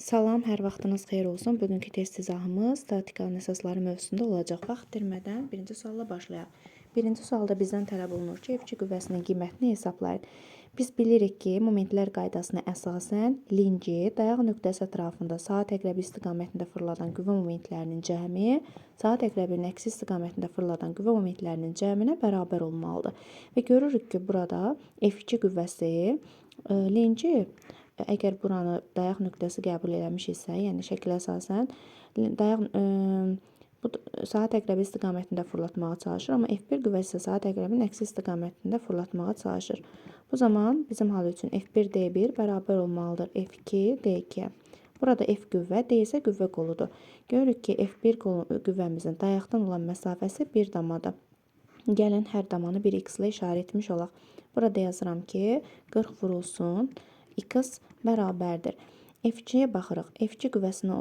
Salam, hər vaxtınız xeyir olsun. Bugünkü test izahımız statikanın əsasları mövzusunda olacaq. Vaxt itirmədən birinci sualla başlayaq. Birinci sualda bizdən tələb olunur ki, F2 qüvvəsinin qiymətini hesablayın. Biz bilirik ki, momentlər qaydasına əsasən linci dayaq nöqtəsi ətrafında saat əqrəbi istiqamətində fırladan qüvvə momentlərinin cəmi saat əqrəbinin əksi istiqamətində fırladan qüvvə momentlərinin cəminə bərabər olmalıdır. Və görürük ki, burada F2 qüvvəsi linci əgər buranı dayaq nöqtəsi qəbul eləmişiksə, yəni şəklə əsasən bu saat əqrəbi istiqamətində fırlatmağa çalışır, amma F1 qüvvəsi saat əqrəbinin əksi istiqamətində fırlatmağa çalışır. Bu zaman bizim hal üçün F1 D1 bərabər olmalıdır F2 D2-yə. Burada F qüvvə, D isə qüvvə qoludur. Görürük ki, F1 qüvvəmizin dayaqdan olan məsafəsi 1 damadır. Gəlin hər damanı bir x ilə işarə etmiş olaq. Burada yazıram ki, 40 vurulsun x bərabərdir. F2-yə baxırıq. F2 qüvvəsini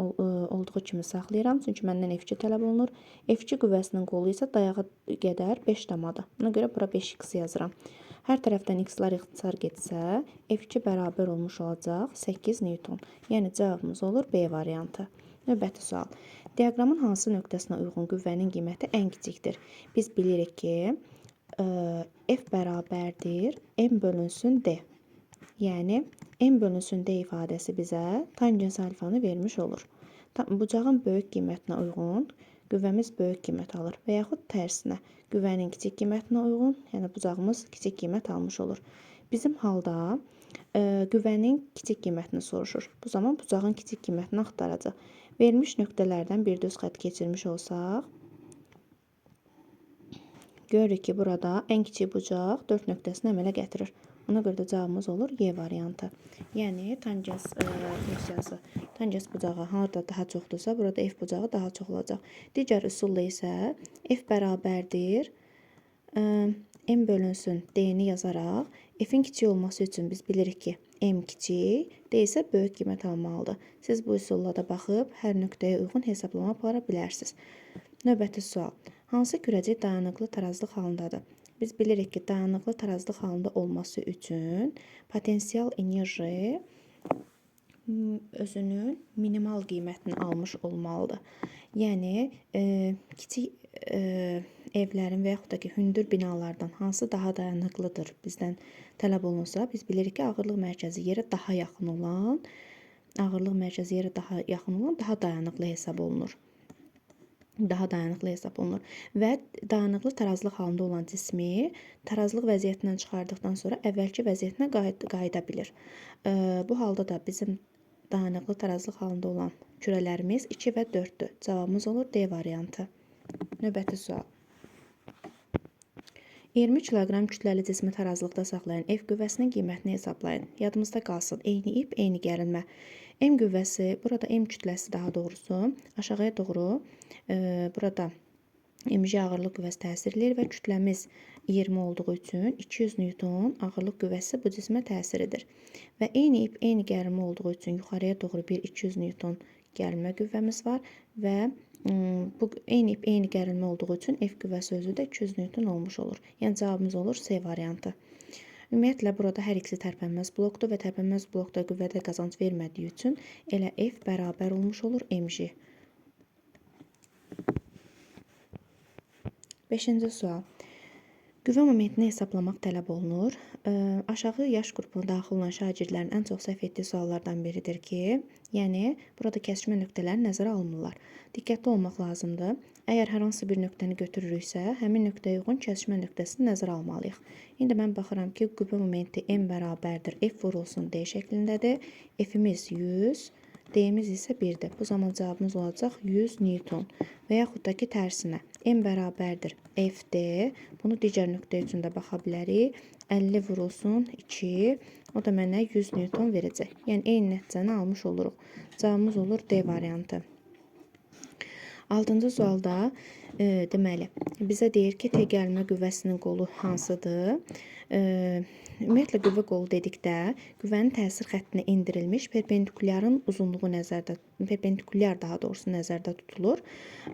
olduğu kimi saxlayıram, çünki məndən F2 tələb olunur. F2 qüvvəsinin qolu isə dayağa qədər 5 damadır. Buna görə bura 5x yazıram. Hər tərəfdən x-lar ixtisar getsə, F2 bərabər olmuş olacaq 8 Newton. Yəni cavabımız olur B variantı. Növbəti sual. Diaqramın hansı nöqtəsinə uyğun qüvvənin qiyməti ən kiçikdir? Biz bilirik ki, F bərabərdir M bölünsün D. Yəni, M bölünsün D ifadəsi bizə tangens alfanı vermiş olur. Bucağın böyük qiymətinə uyğun qüvvəmiz böyük qiymət alır və yaxud tərsinə qüvvənin kiçik qiymətinə uyğun, yəni bucağımız kiçik qiymət almış olur. Bizim halda qüvvənin kiçik qiymətini soruşur. Bu zaman bucağın kiçik qiymətini axtaracaq. Verilmiş nöqtələrdən bir düz xətt keçirmiş olsaq, görürük ki, burada ən kiçik bucaq 4 nöqtəsini əmələ gətirir. Ona görə də cavabımız olur Y variantı. Yəni, tangens funksiyası, tangens bucağı harada daha çoxdursa, burada F bucağı daha çox olacaq. Digər üsulla isə F bərabərdir M bölünsün D-ni yazaraq, F-in kiçik olması üçün biz bilirik ki, M kiçik, D isə böyük qiymət almalıdır. Siz bu üsulla da baxıb, hər nöqtəyə uyğun hesablama apara bilərsiniz. Növbəti sual. Hansı kürəcik dayanıqlı tarazlıq halındadır? Biz bilirik ki, dayanıqlı tarazlıq halında olması üçün potensial enerji özünün minimal qiymətini almış olmalıdır. Yəni, kiçik evlərin və yaxud da ki, hündür binalardan hansı daha dayanıqlıdır bizdən tələb olunsa, biz bilirik ki, ağırlıq mərkəzi yerə daha yaxın olan daha dayanıqlı hesab olunur. Və dayanıqlı tarazlıq halında olan cismi tarazlıq vəziyyətindən çıxardıqdan sonra əvvəlki vəziyyətinə qayıda bilir. Bu halda da bizim dayanıqlı tarazlıq halında olan kürələrimiz 2 və 4-dür. Cavabımız olur D variantı. Növbəti sual. 20 kiloqram kütləli cismi tarazlıqda saxlayan F qüvvəsinin qiymətini hesablayın. Yadımızda qalsın. Eyni ip, eyni gərilmə. M qüvvəsi, burada M kütləsi daha doğrusu aşağıya doğru burada mg ağırlıq qüvvəsi təsir edir və kütləmiz 20 olduğu üçün 200 Newton ağırlıq qüvvəsi bu cismə təsir edir. Və eyni ip, eyni gərilmə olduğu üçün yuxarıya doğru bir 200 Newton gərilmə qüvvəmiz var və bu eyni ip, eyni gərilmə olduğu üçün F qüvvəsi özü də 200 Newton olmuş olur. Yəni cavabımız olur C variantı. Ümumiyyətlə, burada hər ikisi tərpənməz blokdur və tərpənməz blokda qüvvədə qazanc vermədiyi üçün elə F bərabər olmuş olur mg. 5-ci sual. Qüvvə momentini hesablamaq tələb olunur. Aşağı yaş qrupuna daxil olan şagirdlərin ən çox səhv etdiyi suallardan biridir ki, yəni burada kəsmə nöqtələri nəzərə almırlar. Diqqətli olmaq lazımdır. Əgər hər hansı bir nöqtəni götürürüksə, həmin nöqtəyə uyğun kəsmə nöqtəsini nəzərə almalıyıq. İndi mən baxıram ki, qüvvə momenti M bərabərdir F vurulsun D şəklindədir. F-imiz 100, D-miz isə 1-dir. Bu zaman cavabımız olacaq 100 Newton və yaxud da ki, tərsinə. M bərabərdir FD. Bunu digər nöqtə üçün də baxa bilərik. 50 vurulsun 2. O da mənə 100 Newton verəcək. Yəni, eyni nəticəni almış oluruq. Cavabımız olur D variantı. 6-cı sualda deməli, bizə deyir ki, təgəlmə qüvvəsinin qolu hansıdır? Ümumiyyətlə, qüvvə qolu dedikdə, qüvvənin təsir xəttinə endirilmiş perpendikulyarın uzunluğu perpendikulyar daha doğrusu nəzərdə tutulur.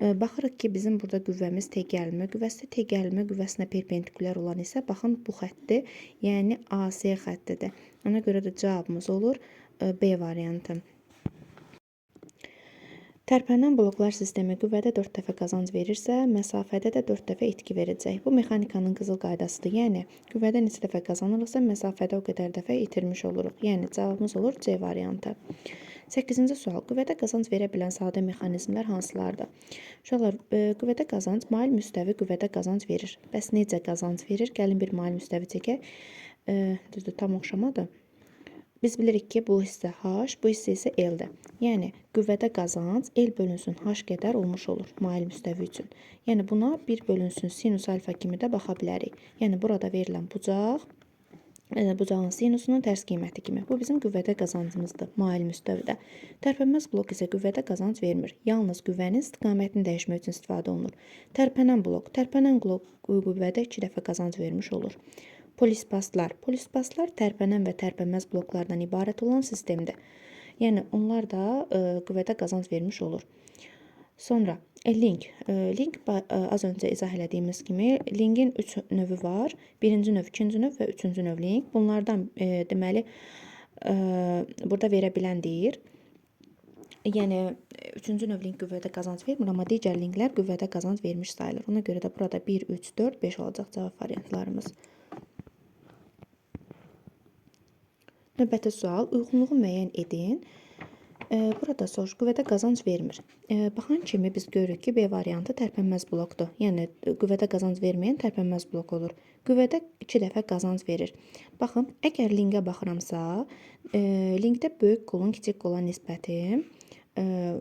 Baxırıq ki, bizim burada qüvvəmiz təgəlmə qüvvəsidir. Təgəlmə qüvvəsinə perpendikulyar olan isə, baxın, bu xəttdir, yəni AC xəttidir. Ona görə də cavabımız olur B variantı. Tərpənən bloklar sistemi qüvvədə 4 dəfə qazanc verirsə, məsafədə də 4 dəfə itki verəcək. Bu mexanikanın qızıl qaydasıdır. Yəni qüvvədə neçə dəfə qazanırıqsa, məsafədə o qədər dəfə itirmiş oluruq. Yəni cavabımız olur C variantı. 8-ci sual. Qüvvədə qazanc verə bilən sadə mexanizmlər hansılardır? Uşaqlar, qüvvədə qazanc mail müstəvi qüvvədə qazanc verir. Bəs necə qazanc verir? Gəlin bir mail müstəvi çəkək. Düzdür, tam oxşamadır. Biz bilirik ki, bu hissə H, bu hissə isə L-dir. Yəni, qüvvədə qazanc L bölünsün H qədər olmuş olur mail müstəvi üçün. Yəni, buna 1 bölünsün sinus alfa kimi də baxa bilərik. Yəni, burada verilən bucaq, bucağın sinusunun tərs qiyməti kimi. Bu bizim qüvvədə qazancımızdır, mail müstəvidə. Tərpənməz blok isə qüvvədə qazanc vermir. Yalnız qüvvənin istiqamətini dəyişmək üçün istifadə olunur. Tərpənən blok qüvvədə 2 dəfə qazanc vermiş olur. Polispastlar tərpənən və tərpənməz bloklardan ibarət olan sistemdir. Yəni, onlar da qüvvədə qazanc vermiş olur. Sonra, link. Link az öncə izah elədiyimiz kimi, linkin 3 növü var. Birinci növ, ikinci növ və üçüncü növ link. Bunlardan deməli, burada verə bilən deyir. Yəni, üçüncü növ link qüvvədə qazanc vermir, amma digər linklər qüvvədə qazanc vermiş sayılır. Ona görə də burada 1, 3, 4, 5 olacaq cavab variantlarımız. Növbəti sual, uyğunluğu müəyyən edin. Burada soruş, qüvvədə qazanc vermir. Baxan kimi biz görürük ki, B variantı tərpənməz blokdur. Yəni, qüvvədə qazanc verməyən tərpənməz blok olur. Qüvvədə 2 dəfə qazanc verir. Baxın, əgər linkə baxıramsa, linkdə böyük qolun kiçik qola nisbəti,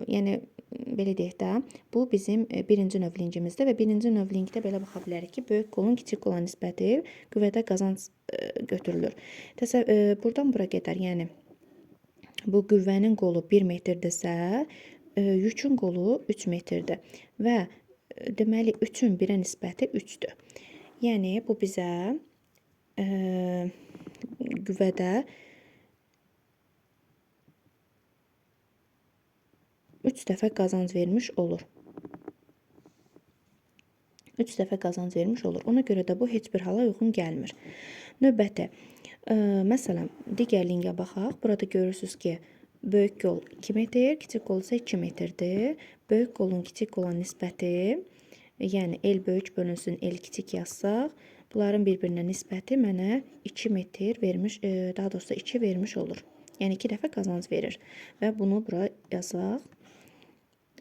yəni, belə deyək də, bu bizim birinci növ linkimizdir və birinci növ linkdə belə baxa bilərik ki, böyük qolun kiçik qola nisbəti qüvvədə qazanc götürülür. Buradan bura gedər, yəni, bu qüvvənin qolu 1 metrdirsə, yükün qolu 3 metrdir və deməli 3-ün 1-ə nisbəti 3-dür. Yəni, bu bizə qüvvədə 3 dəfə qazanc vermiş olur. 3 dəfə qazanc vermiş olur. Ona görə də bu heç bir hala uyğun gəlmir. Növbəti. Məsələn, digər linkə baxaq. Burada görürsünüz ki, böyük qol 2 metr, kiçik qol isə 2 metrdir. Böyük qolun kiçik qola nisbəti, yəni L böyük bölünsün L kiçik yazsaq, bunların bir-birinə nisbəti mənə 2 metr vermiş, daha doğrusu 2 vermiş olur. Yəni 2 dəfə qazanc verir və bunu bura yazaq.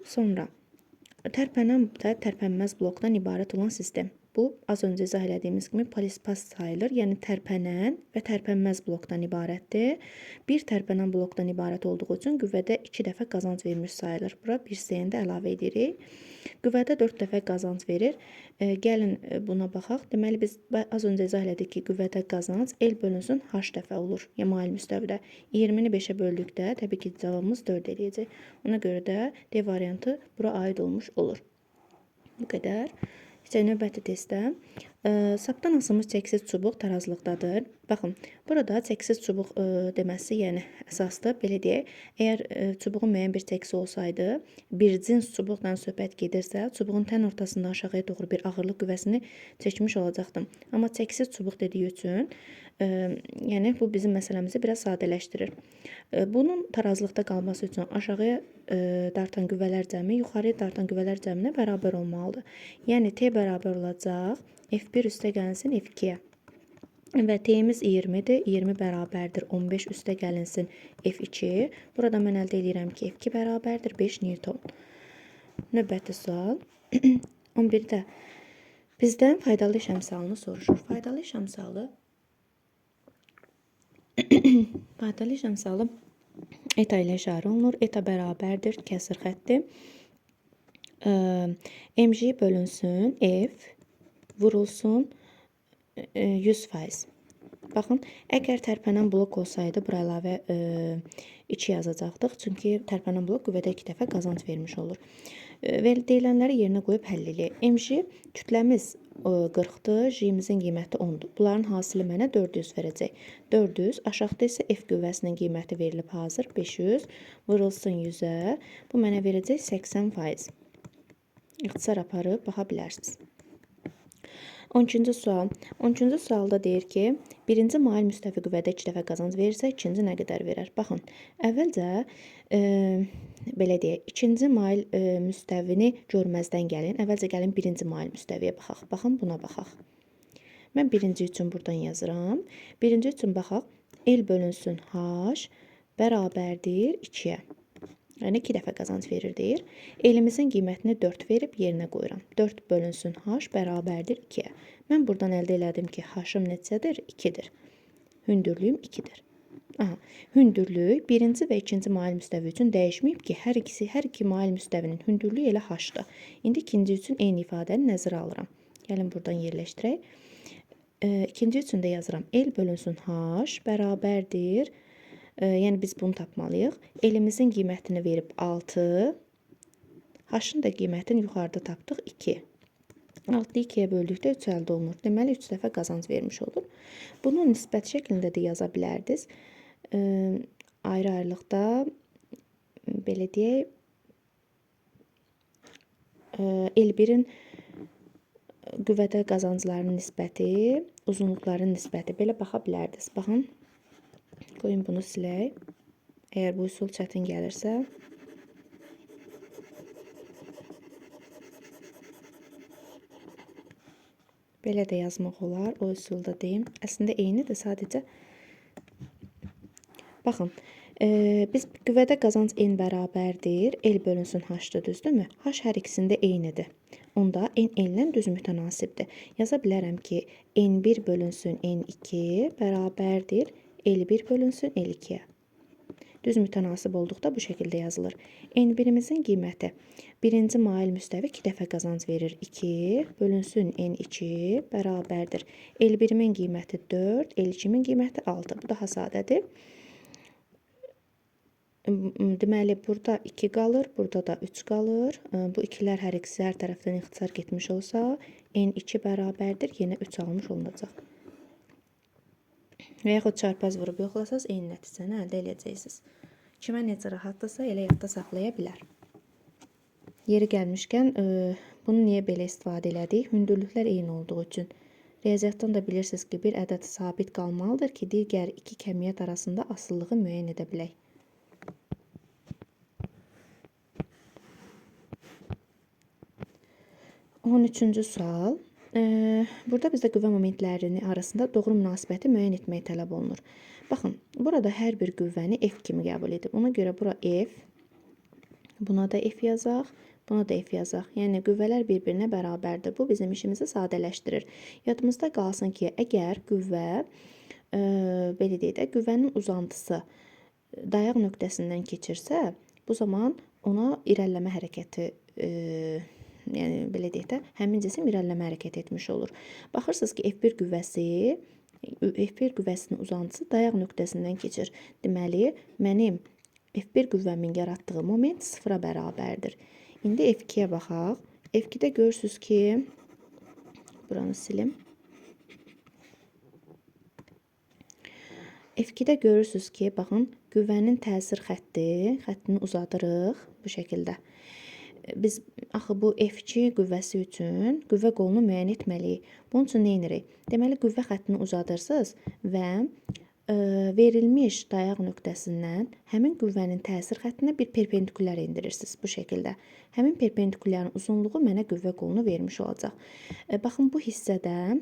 Sonra, tərpənməz blokdan ibarət olan sistem. Bu, az öncə izah elədiyimiz kimi polispast sayılır. Yəni, tərpənən və tərpənməz blokdan ibarətdir. Bir tərpənən blokdan ibarət olduğu üçün qüvvədə 2 dəfə qazanc vermiş sayılır. Bura 1 də əlavə edirik. Qüvvədə 4 dəfə qazanc verir. Gəlin buna baxaq. Deməli, biz az öncə izah elədik ki, qüvvədə qazanc L bölünsün H dəfə olur. Yəni, mail müstəvidə. 20-ni 5-ə böldükdə, təbii ki, cavabımız 4 eləyəcək. Ona görə də D variantı bura aid olmuş olur. Bu qədər. Növbəti testdə sapdan asılmış çəksiz çubuq tarazlıqdadır. Baxın, burada çəksiz çubuq deməsi, yəni əsasdır. Belə deyək, əgər çubuğun müəyyən bir çəkisi olsaydı, bir cins çubuqla söhbət gedirsə, çubuğun tən ortasında aşağıya doğru bir ağırlıq qüvvəsini çəkmiş olacaqdım. Amma çəksiz çubuq dediyi üçün, yəni bu bizim məsələmizi biraz sadələşdirir. Bunun tarazlıqda qalması üçün aşağıya dartan qüvvələr cəmi yuxarıya dartan qüvvələr cəminə bərabər olmalıdır. Yəni T bərabər olacaq F1 üstə gəlinsin F2-yə. Və T'imiz 20-dir. 20 bərabərdir 15 üstə gəlinsin F2. Burada mən əldə edirəm ki, F2 bərabərdir 5 Newton. Növbəti sual. 11-də bizdən faydalı iş əmsalını soruşur. Faydalı iş əmsalı eta ilə işarə olunur. Eta bərabərdir kəsr xətti. MJ bölünsün F vurulsun 100%. Baxın, əgər tərpənən blok olsaydı, bura əlavə 2 yazacaqdıq. Çünki tərpənən blok qüvvədə 2 dəfə qazanc vermiş olur. Deyilənləri yerinə qoyub həll eləyək. MJ kütləmiz 40-dır, J-imizin qiyməti 10-dur. Bunların hasili mənə 400 verəcək. 400, aşağıda isə F qüvvəsinin qiyməti verilib hazır 500, vurulsun 100-ə. Bu mənə verəcək 80%. İxtisar aparıb baxa bilərsiniz. 12-ci sual. 12-ci sualda deyir ki, birinci mail müstəvi qüvvədə 2 dəfə qazanc verirsə, ikinci nə qədər verər? Baxın, əvvəlcə belə deyək, ikinci mail müstəvini görməzdən gəlin. Əvvəlcə gəlin birinci mail müstəviyə baxaq. Baxın, buna baxaq. Mən birinci üçün buradan yazıram. Birinci üçün baxaq. L bölünsün H bərabərdir 2-yə. Yəni 2 dəfə qazanc verir deyir. Elimizin qiymətini 4 verib yerinə qoyuram. 4 bölünsün H bərabərdir 2-yə. Mən buradan əldə elədim ki, H-ım neçədir? 2-dir. Hündürlüyüm 2-dir. Aha, hündürlük birinci və ikinci mail müstəvi üçün dəyişməyib ki, hər iki mail müstəvinin hündürlüyü elə H-dır. İndi ikinci üçün eyni ifadəni nəzərə alıram. Gəlin buradan yerləşdirək. İkinci üçün də yazıram. L bölünsün H bərabərdir. Yəni biz bunu tapmalıyıq. Elimizin qiymətini verib 6. H-ın da qiymətini yuxarıda tapdıq 2. 6-yı 2-yə böldükdə 3 əldə olunur. Deməli 3 dəfə qazanc vermiş olur. Bunu nisbət şəklində də yaza bilərdiniz. Ayrı-ayrılıqda belə deyək, L1-in qüvvədə qazancların nisbəti, uzunluqların nisbəti belə baxa bilərdiniz. Baxın. Qoyun bunu silək. Əgər bu üsul çətin gəlirsə. Belə də yazmaq olar. O üsulda deyim. Əslində eynidir, sadəcə. Baxın. Biz qüvvədə qazanc n bərabərdir. L bölünsün H-dır, düzdürmü? H hər ikisində eynidir. Onda n l-lə düz mütənasibdir. Yaza bilərəm ki, n1 bölünsün n2 bərabərdir. L1 bölünsün L2-yə. Düz mütənasib olduqda bu şəkildə yazılır. N1-imizin qiyməti birinci mail müstəvi 2 dəfə qazanc verir. 2 bölünsün N2 bərabərdir. L1-imin qiyməti 4, L2-min qiyməti 6. Bu daha sadədir. Deməli, burada 2 qalır, burada da 3 qalır. Bu ikilər hər ikisi hər tərəfdən ixtisar getmiş olsa, N2 bərabərdir, yenə 3 almış olunacaq. Və yaxud çarpaz vurub yoxlasaz, eyni nəticəni əldə edəcəksiniz. Kimə necə rahatdırsa, elə yadda saxlaya bilər. Yeri gəlmişkən, bunu niyə belə istifadə elədik? Hündürlüklər eyni olduğu üçün. Riyaziyyatdan da bilirsiniz ki, bir ədəd sabit qalmalıdır ki, digər iki kəmiyyət arasında asılılığı müəyyən edə bilək. On üçüncü sual. Burada bizdə qüvvə momentlərinin arasında doğru münasibəti müəyyən etmək tələb olunur. Baxın, burada hər bir qüvvəni F kimi qəbul edib. Ona görə bura F, buna da F yazaq, buna da F yazaq. Yəni, qüvvələr bir-birinə bərabərdir. Bu bizim işimizi sadələşdirir. Yadımızda qalsın ki, əgər qüvvə, belə deyək də, qüvvənin uzantısı dayaq nöqtəsindən keçirsə, bu zaman ona irəliləmə hərəkəti yəni belə deyək də, həmin cisim irəliləmə hərəkət etmiş olur. Baxırsınız ki, F1 qüvvəsinin uzantısı dayaq nöqtəsindən keçir. Deməli, mənim F1 qüvvəmin yaratdığı moment 0-a bərabərdir. İndi F2-yə baxaq. F2-də görürsünüz ki, buranı silim. F2-də görürsünüz ki, baxın, qüvvənin təsir xəttini uzadırıq bu şəkildə. Biz axı bu F2 qüvvəsi üçün qüvvə qolunu müəyyən etməliyik. Bunun üçün nə edirik? Deməli, qüvvə xəttini uzadırsınız və verilmiş dayaq nöqtəsindən həmin qüvvənin təsir xəttinə bir perpendikulyar indirirsiniz bu şəkildə. Həmin perpendikulyarın uzunluğu mənə qüvvə qolunu vermiş olacaq. Baxın, bu hissədə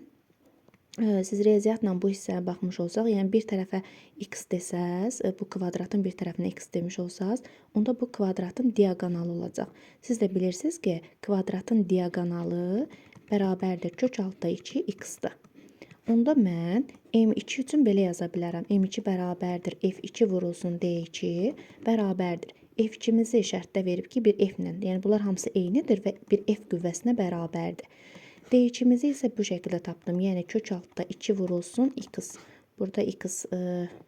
siz riyaziyyatla bu hissəyə baxmış olsaq, yəni bir tərəfə x desəz, bu kvadratın bir tərəfinə x demiş olsaq, onda bu kvadratın diaqonalı olacaq. Siz də bilirsiniz ki, kvadratın diaqonalı bərabərdir kök altda 2 x-dır. Onda mən M2 üçün belə yaza bilərəm. M2 bərabərdir F2 vurulsun D2 bərabərdir. F2-mizi şərtdə verib ki, bir F-lə, yəni bunlar hamısı eynidir və bir F qüvvəsinə bərabərdir. D2-mizi isə bu şəkildə tapdım. Yəni, kök altda 2 vurulsun x. Burada x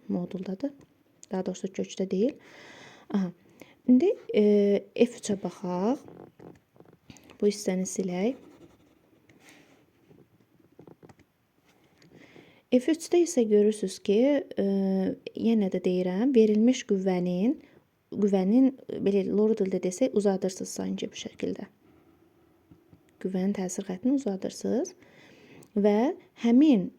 moduldadır. Daha doğrusu kökdə deyil. Aha. İndi F3-ə baxaq. Bu hissəni silək. F3-də isə görürsünüz ki, yenə də deyirəm, verilmiş qüvvənin belə loru dildə desək, uzadırsınız sanki bu şəkildə. Qüvvənin təsir xəttini uzadırsınız və həmin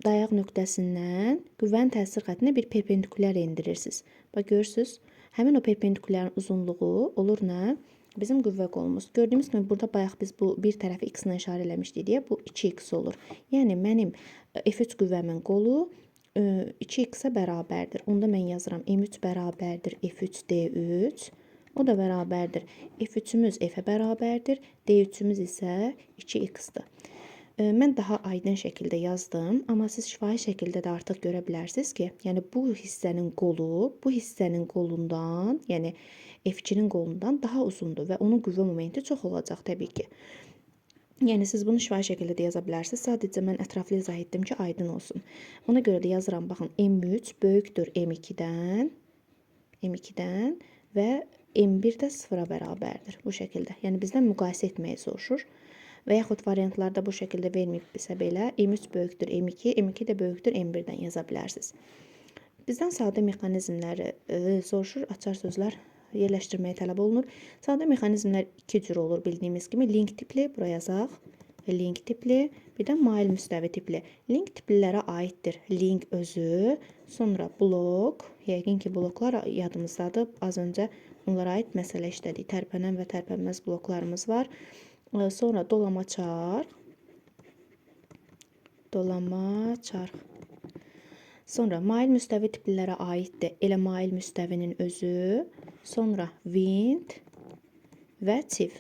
dayaq nöqtəsindən qüvvənin təsir xəttinə bir perpendikulyar endirirsiniz. Bax görürsüz, həmin o perpendikulyarın uzunluğu olur nə? Bizim qüvvə qolumuz. Gördüyümüz kimi burada bayaq biz bu bir tərəfi x-la işarə eləmişdik deyə bu 2x olur. Yəni mənim F3 qüvvəmin qolu 2x-ə bərabərdir. Onda mən yazıram M3 bərabərdir F3D3. O da bərabərdir. F3-ümüz F-ə bərabərdir. D3-ümüz isə 2x-dir. Mən daha aydın şəkildə yazdım, amma siz şifahi şəkildə də artıq görə bilərsiniz ki, yəni bu hissənin qolu, bu hissənin qolundan, yəni F2-nin qolundan daha uzundur və onun qüvvə momenti çox olacaq təbii ki. Yəni siz bunu şifahi şəkildə də yaza bilərsiniz. Sadəcə mən ətraflı izah etdim ki, aydın olsun. Ona görə də yazıram, baxın, M3 böyükdür M2-dən və M1 də 0-a bərabərdir bu şəkildə. Yəni bizdən müqayisə etməyi soruşur. Və yaxud variantlarda bu şəkildə verməyibsə belə, M3 böyükdür M2, M2 də böyükdür M1-dən yaza bilərsiniz. Bizdən sadə mexanizmləri soruşur, açar sözlər yerləşdirməyə tələb olunur. Sadə mexanizmlər iki cür olur bildiyimiz kimi. Link tipli, bura yazaq. Link tipli, bir də mail müstəvi tipli. Link tiplilərə aiddir link özü, sonra blok, yəqin ki bloklar yadımızdadır. Az öncə onlara aid məsələ işlədik. Tərpənən və tərpənməz bloklarımız var. Sonra dolama çarx. Sonra mail müstəvi tiplilərə aiddir. Elə mail müstəvinin özü, sonra wind və tif.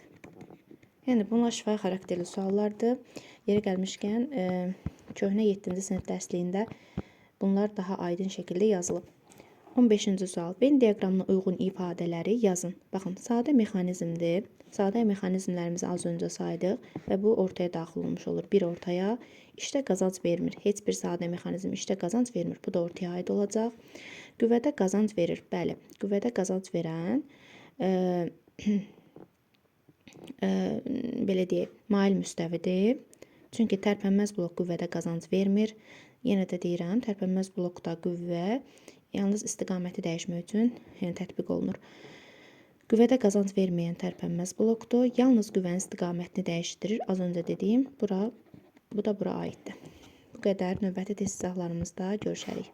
Yəni bunlar şifahi xarakterli suallardır. Yeri gəlmişkən köhnə 7-ci sinif dərsliyində bunlar daha aydın şəkildə yazılıb. 15-ci sual. Venn diaqramına uyğun ifadələri yazın. Baxın, sadə mexanizmdir. Sadə mexanizmlərimizi az öncə saydıq və bu ortaya daxil olmuş olur. Bir ortaya işdə qazanc vermir. Heç bir sadə mexanizm işdə qazanc vermir. Bu da ortaya aid olacaq. Qüvvədə qazanc verir. Bəli, qüvvədə qazanc verən belə deyək, mail müstəvidir. Çünki tərpənməz blok qüvvədə qazanc vermir. Yenə də deyirəm, tərpənməz blokda qüvvə yalnız istiqaməti dəyişmək üçün tətbiq olunur. Qüvvədə qazanc verməyən tərpənməz blokdur. Yalnız qüvvənin istiqamətini dəyişdirir. Az öncə dediyim, bu da bura aiddir. Bu qədər. Növbəti test izahlarımızda görüşərik.